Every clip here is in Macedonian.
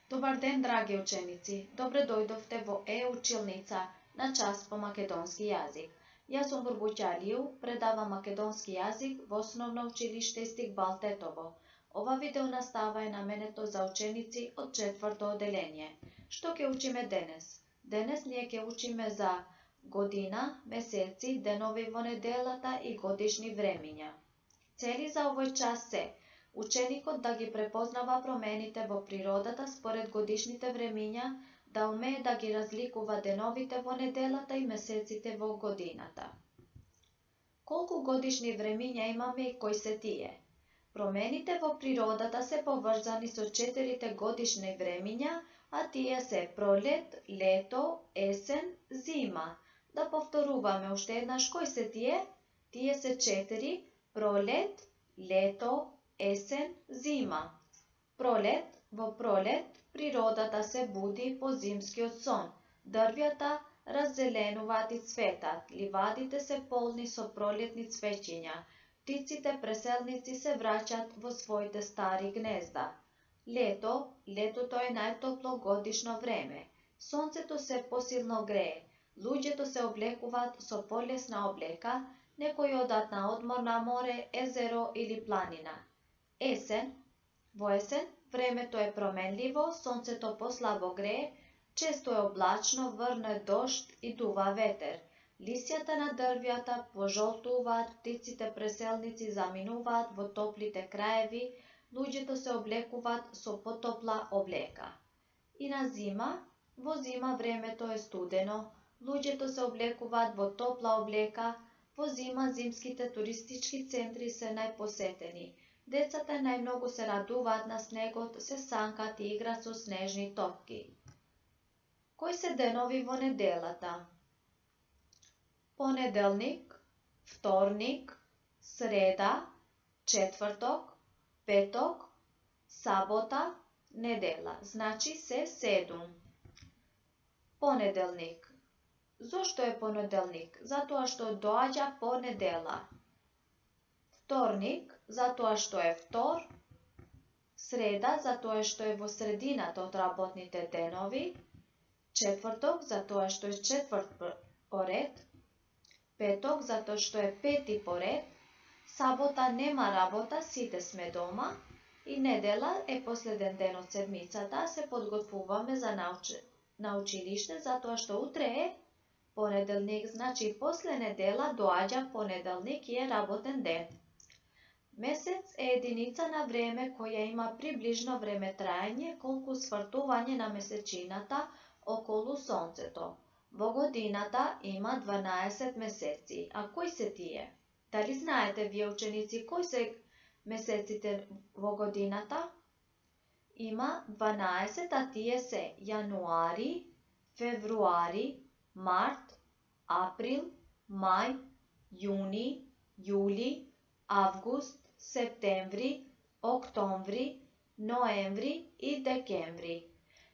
Добар ден, драги ученици! Добре дојдовте во училница на час по македонски јазик. Јас сум Бурбуќа Алију, предавам македонски јазик во Основно училиште Истикбал Тетово. Ова видео настава е наменето за ученици од 4-то оделение. Што ќе учиме денес? Денес ние ќе учиме за година, месеци, денови во неделата и годишни времиња. Цели за овој час се ученикот да ги препознава промените во природата според годишните времиња, да умее да ги разликува деновите во неделата и месеците во годината. Колку годишни времиња имаме и кои се тие? Промените во природата се поврзани со 4 годишни времиња, а тие се пролет, лето, есен, зима. Да повторуваме уште еднаш кои се тие? Тие се 4: пролет, лето, есен, зима. Пролет. Во пролет природата се буди по зимскиот сон. Дрвјата раззеленуваат и цветат, ливадите се полни со пролетни цвеќиња, птиците преселници се враќаат во своите стари гнезда. Лето. Летото е најтопло годишно време. Сонцето се посилно грее, луѓето се облекуваат со полесна облека, некои одат на одмор на море, езеро или планина. Есен. Во есен времето е променливо, сонцето послабо грее, често е облачно, врне дожд и дува ветер. Лисјата на дрвјата пожолтуваат, птиците преселници заминуваат во топлите краеви, луѓето се облекуваат со потопла облека. И на зима, во зима времето е студено, луѓето се облекуваат во топла облека, во зима зимските туристички центри се најпосетени. Децата најмногу се радуваат на снегот, се санкат и играат со снежни топки. Кои се денови во неделата? Понеделник, вторник, среда, четврток, петок, сабота, недела. Значи се 7. Понеделник. Зошто е понеделник? Затоа што доаѓа по недела. Вторник, затоа што е втор. Среда, затоа што е во средината од работните денови. Четврток, затоа што е четврт поред. Петок, затоа што е пети поред. Сабота нема работа, сите сме дома. И недела е последен ден од седмицата, се подготвуваме за на училиште, затоа што утре е понеделник, значи после недела доаѓа понеделник и е работен ден. Месец е единица на време која има приближно време траење колку свртување на месечината околу сонцето. Во годината има 12 месеци. А кои се тие? Дали знаете вие ученици кои се месеците во годината? Има 12, а тие се јануари, февруари, март, април, мај, јуни, јули, август, септември, октомври, ноември и декември.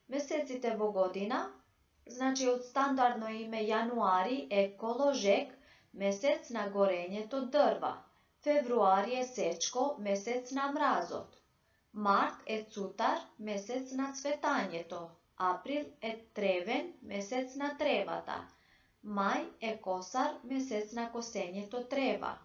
Месеците во година, значи од стандардно име јануари е коложек, месец на горењето дрва. Февруари е сечко, месец на мразот. Март е цутар, месец на цветањето. Април е тревен, месец на тревата. Мај е косар, месец на косењето трева.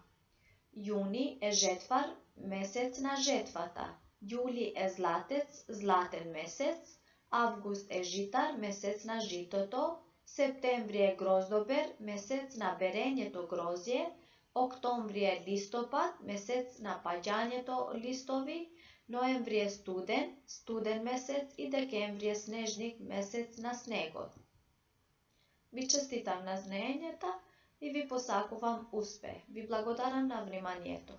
Јуни е жетвар, месец на жетвата. Јули е златец, златен месец. Август е житар, месец на житото. Септември е гроздобер, месец на берењето грозје. Октомври е листопад, месец на паѓањето листови. Ноември е студен, студен месец и декември е снежник, месец на снегот. Ви честитам на знаењата и ви посакувам успех. Ви благодарам на вниманието.